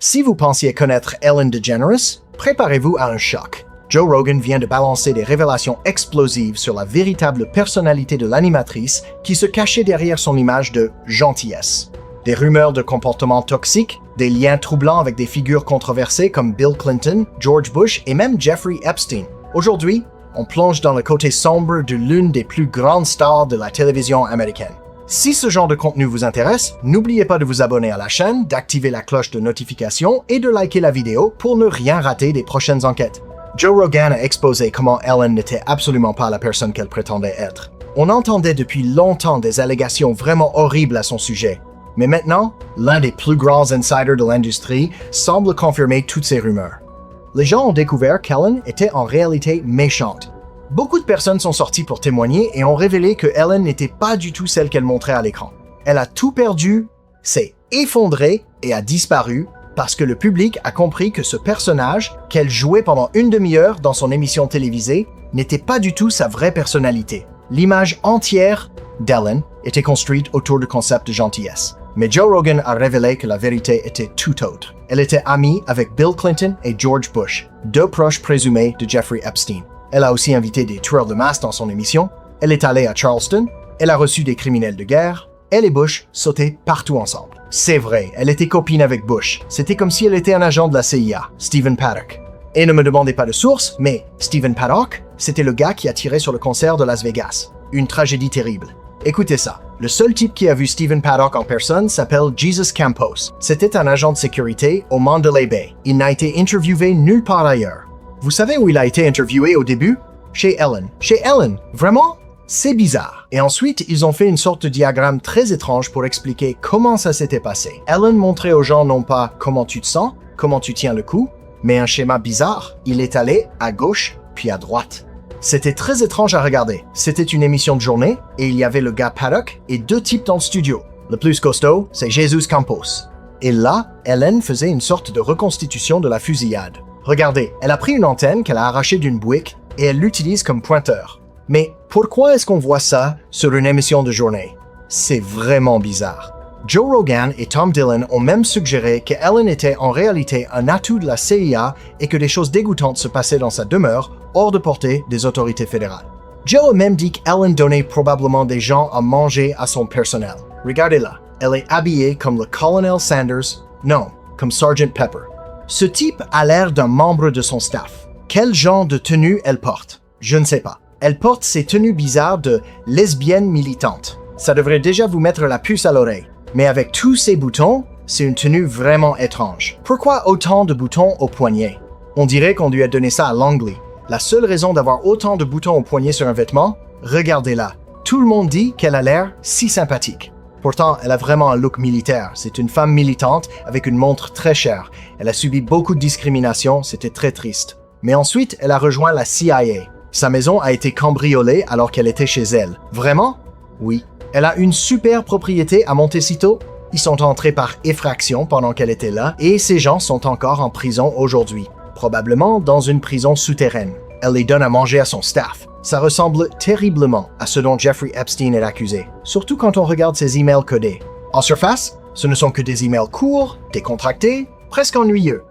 Si vous pensiez connaître Ellen DeGeneres, préparez-vous à un choc. Joe Rogan vient de balancer des révélations explosives sur la véritable personnalité de l'animatrice qui se cachait derrière son image de gentillesse. Des rumeurs de comportements toxiques, des liens troublants avec des figures controversées comme Bill Clinton, George Bush et même Jeffrey Epstein. Aujourd'hui, on plonge dans le côté sombre de l'une des plus grandes stars de la télévision américaine. Si ce genre de contenu vous intéresse, n'oubliez pas de vous abonner à la chaîne, d'activer la cloche de notification et de liker la vidéo pour ne rien rater des prochaines enquêtes. Joe Rogan a exposé comment Ellen n'était absolument pas la personne qu'elle prétendait être. On entendait depuis longtemps des allégations vraiment horribles à son sujet. Mais maintenant, l'un des plus grands insiders de l'industrie semble confirmer toutes ces rumeurs. Les gens ont découvert qu'Ellen était en réalité méchante. Beaucoup de personnes sont sorties pour témoigner et ont révélé que Ellen n'était pas du tout celle qu'elle montrait à l'écran. Elle a tout perdu, s'est effondrée et a disparu parce que le public a compris que ce personnage qu'elle jouait pendant une demi-heure dans son émission télévisée n'était pas du tout sa vraie personnalité. L'image entière d'Ellen était construite autour du concept de gentillesse. Mais Joe Rogan a révélé que la vérité était tout autre. Elle était amie avec Bill Clinton et George Bush, deux proches présumés de Jeffrey Epstein. Elle a aussi invité des tueurs de masse dans son émission. Elle est allée à Charleston. Elle a reçu des criminels de guerre. Elle et Bush sautaient partout ensemble. C'est vrai, elle était copine avec Bush. C'était comme si elle était un agent de la CIA, Stephen Paddock. Et ne me demandez pas de source, mais Stephen Paddock, c'était le gars qui a tiré sur le concert de Las Vegas. Une tragédie terrible. Écoutez ça. Le seul type qui a vu Stephen Paddock en personne s'appelle Jesus Campos. C'était un agent de sécurité au Mandalay Bay. Il n'a été interviewé nulle part ailleurs. Vous savez où il a été interviewé au début? Chez Ellen. Chez Ellen? Vraiment? C'est bizarre. Et ensuite, ils ont fait une sorte de diagramme très étrange pour expliquer comment ça s'était passé. Ellen montrait aux gens non pas comment tu te sens, comment tu tiens le coup, mais un schéma bizarre. Il est allé à gauche, puis à droite. C'était très étrange à regarder. C'était une émission de journée, et il y avait le gars Paddock et deux types dans le studio. Le plus costaud, c'est Jesus Campos. Et là, Ellen faisait une sorte de reconstitution de la fusillade. Regardez, elle a pris une antenne qu'elle a arrachée d'une bouique, et elle l'utilise comme pointeur. Mais pourquoi est-ce qu'on voit ça sur une émission de journée? C'est vraiment bizarre. Joe Rogan et Tom Dillon ont même suggéré que Ellen était en réalité un atout de la CIA et que des choses dégoûtantes se passaient dans sa demeure, hors de portée des autorités fédérales. Joe a même dit qu'Ellen donnait probablement des gens à manger à son personnel. Regardez-la, elle est habillée comme le Colonel Sanders, non, comme Sgt. Pepper. Ce type a l'air d'un membre de son staff. Quel genre de tenue elle porte? Je ne sais pas. Elle porte ces tenues bizarres de lesbienne militante. Ça devrait déjà vous mettre la puce à l'oreille. Mais avec tous ces boutons, c'est une tenue vraiment étrange. Pourquoi autant de boutons au poignet? On dirait qu'on lui a donné ça à Langley. La seule raison d'avoir autant de boutons au poignet sur un vêtement, regardez-la. Tout le monde dit qu'elle a l'air si sympathique. Pourtant, elle a vraiment un look militaire. C'est une femme militante avec une montre très chère. Elle a subi beaucoup de discrimination, c'était très triste. Mais ensuite, elle a rejoint la CIA. Sa maison a été cambriolée alors qu'elle était chez elle. Vraiment? Oui. Elle a une super propriété à Montecito. Ils sont entrés par effraction pendant qu'elle était là et ces gens sont encore en prison aujourd'hui. Probablement dans une prison souterraine. Elle les donne à manger à son staff. Ça ressemble terriblement à ce dont Jeffrey Epstein est accusé. Surtout quand on regarde ses emails codés. En surface, ce ne sont que des emails courts, décontractés, presque ennuyeux.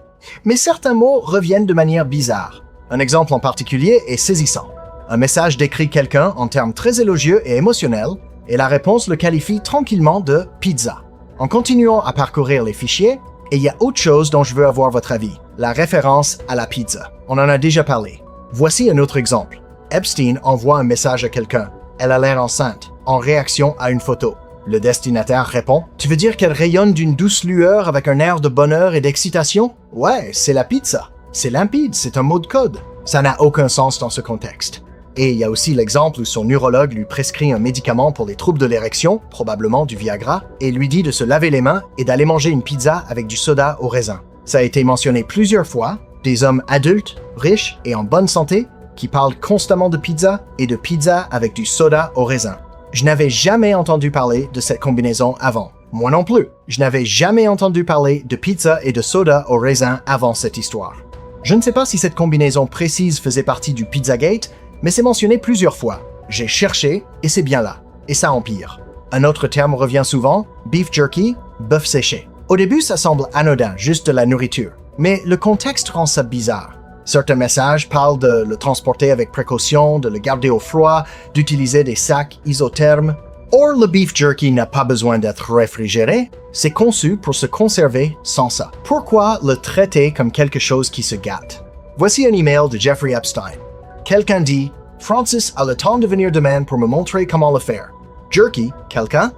Mais certains mots reviennent de manière bizarre. Un exemple en particulier est saisissant. Un message décrit quelqu'un en termes très élogieux et émotionnels, et la réponse le qualifie tranquillement de « pizza ». En continuant à parcourir les fichiers, et il y a autre chose dont je veux avoir votre avis, la référence à la pizza. On en a déjà parlé. Voici un autre exemple. Epstein envoie un message à quelqu'un. Elle a l'air enceinte, en réaction à une photo. Le destinataire répond « Tu veux dire qu'elle rayonne d'une douce lueur avec un air de bonheur et d'excitation? Ouais, c'est la pizza. C'est limpide, c'est un mot de code. Ça n'a aucun sens dans ce contexte. » Et il y a aussi l'exemple où son neurologue lui prescrit un médicament pour les troubles de l'érection, probablement du Viagra, et lui dit de se laver les mains et d'aller manger une pizza avec du soda au raisin. Ça a été mentionné plusieurs fois, des hommes adultes, riches et en bonne santé, qui parlent constamment de pizza et de pizza avec du soda au raisin. Je n'avais jamais entendu parler de cette combinaison avant. Moi non plus. Je n'avais jamais entendu parler de pizza et de soda au raisin avant cette histoire. Je ne sais pas si cette combinaison précise faisait partie du Pizzagate, mais c'est mentionné plusieurs fois. J'ai cherché et c'est bien là. Et ça empire. Un autre terme revient souvent, beef jerky, bœuf séché. Au début, ça semble anodin, juste de la nourriture. Mais le contexte rend ça bizarre. Certains messages parlent de le transporter avec précaution, de le garder au froid, d'utiliser des sacs isothermes. Or, le beef jerky n'a pas besoin d'être réfrigéré, c'est conçu pour se conserver sans ça. Pourquoi le traiter comme quelque chose qui se gâte? Voici un email de Jeffrey Epstein. Quelqu'un dit « Francis a le temps de venir demain pour me montrer comment le faire. Jerky, quelqu'un?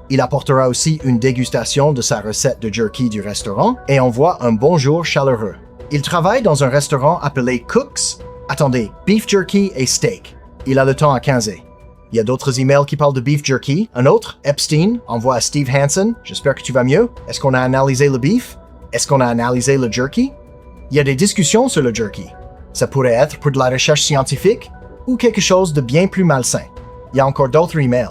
Il apportera aussi une dégustation de sa recette de jerky du restaurant et envoie un bonjour chaleureux. Il travaille dans un restaurant appelé Cook's. Attendez, beef jerky et steak. Il a le temps à 15h. Il y a d'autres emails qui parlent de beef jerky. Un autre, Epstein, envoie à Steve Hansen. J'espère que tu vas mieux. Est-ce qu'on a analysé le beef? Est-ce qu'on a analysé le jerky? Il y a des discussions sur le jerky. Ça pourrait être pour de la recherche scientifique ou quelque chose de bien plus malsain. Il y a encore d'autres emails.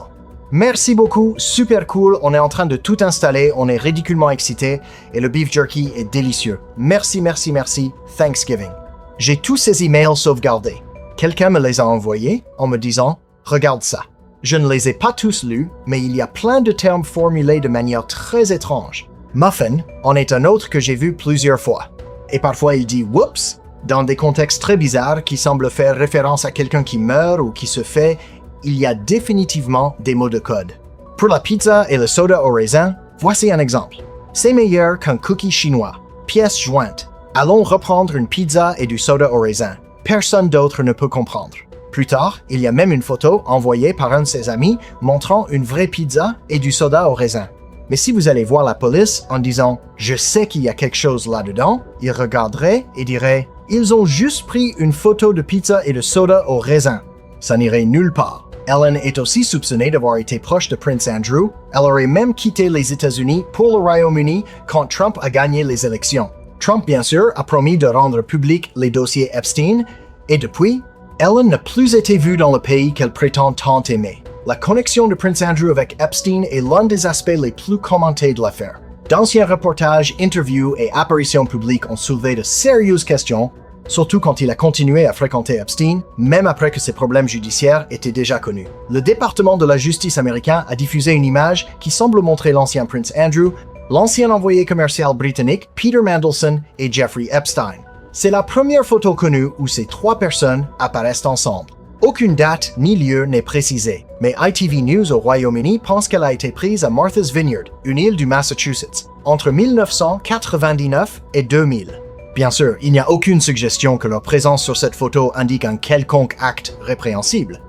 Merci beaucoup, super cool, on est en train de tout installer, on est ridiculement excités et le beef jerky est délicieux. Merci, merci, merci, Thanksgiving. J'ai tous ces emails sauvegardés. Quelqu'un me les a envoyés en me disant « Regarde ça ». Je ne les ai pas tous lus, mais il y a plein de termes formulés de manière très étrange. Muffin en est un autre que j'ai vu plusieurs fois. Et parfois il dit « Whoops » dans des contextes très bizarres qui semblent faire référence à quelqu'un qui meurt ou qui se fait. Il y a définitivement des mots de code. Pour la pizza et le soda au raisin, voici un exemple. C'est meilleur qu'un cookie chinois. Pièce jointe. Allons reprendre une pizza et du soda au raisin. Personne d'autre ne peut comprendre. Plus tard, il y a même une photo envoyée par un de ses amis montrant une vraie pizza et du soda au raisin. Mais si vous allez voir la police en disant « Je sais qu'il y a quelque chose là-dedans », ils regarderaient et diraient « Ils ont juste pris une photo de pizza et de soda au raisin ». Ça n'irait nulle part. Ellen est aussi soupçonnée d'avoir été proche de Prince Andrew. Elle aurait même quitté les États-Unis pour le Royaume-Uni quand Trump a gagné les élections. Trump, bien sûr, a promis de rendre public les dossiers Epstein, et depuis, Ellen n'a plus été vue dans le pays qu'elle prétend tant aimer. La connexion de Prince Andrew avec Epstein est l'un des aspects les plus commentés de l'affaire. D'anciens reportages, interviews et apparitions publiques ont soulevé de sérieuses questions, surtout quand il a continué à fréquenter Epstein, même après que ses problèmes judiciaires étaient déjà connus. Le département de la justice américain a diffusé une image qui semble montrer l'ancien Prince Andrew, l'ancien envoyé commercial britannique Peter Mandelson et Jeffrey Epstein. C'est la première photo connue où ces trois personnes apparaissent ensemble. Aucune date ni lieu n'est précisé, mais ITV News au Royaume-Uni pense qu'elle a été prise à Martha's Vineyard, une île du Massachusetts, entre 1999 et 2000. Bien sûr, il n'y a aucune suggestion que leur présence sur cette photo indique un quelconque acte répréhensible.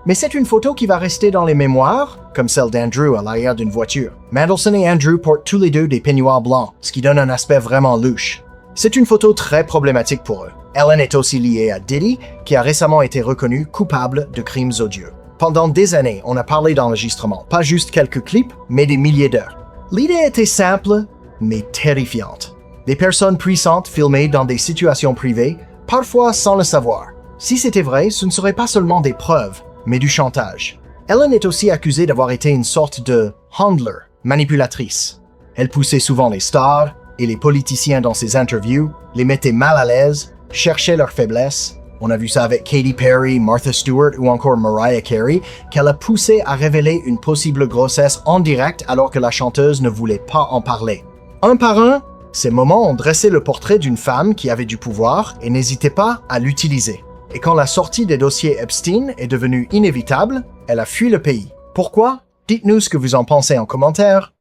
Mais c'est une photo qui va rester dans les mémoires, comme celle d'Andrew à l'arrière d'une voiture. Mandelson et Andrew portent tous les deux des peignoirs blancs, ce qui donne un aspect vraiment louche. C'est une photo très problématique pour eux. Ellen est aussi liée à Diddy, qui a récemment été reconnu coupable de crimes odieux. Pendant des années, on a parlé d'enregistrement, pas juste quelques clips, mais des milliers d'heures. L'idée était simple, mais terrifiante. Des personnes puissantes filmées dans des situations privées, parfois sans le savoir. Si c'était vrai, ce ne serait pas seulement des preuves, mais du chantage. Ellen est aussi accusée d'avoir été une sorte de handler, manipulatrice. Elle poussait souvent les stars et les politiciens dans ses interviews, les mettait mal à l'aise, cherchait leurs faiblesses. On a vu ça avec Katy Perry, Martha Stewart ou encore Mariah Carey, qu'elle a poussé à révéler une possible grossesse en direct alors que la chanteuse ne voulait pas en parler. Un par un, ces moments ont dressé le portrait d'une femme qui avait du pouvoir et n'hésitait pas à l'utiliser. Et quand la sortie des dossiers Epstein est devenue inévitable, elle a fui le pays. Pourquoi? Dites-nous ce que vous en pensez en commentaire.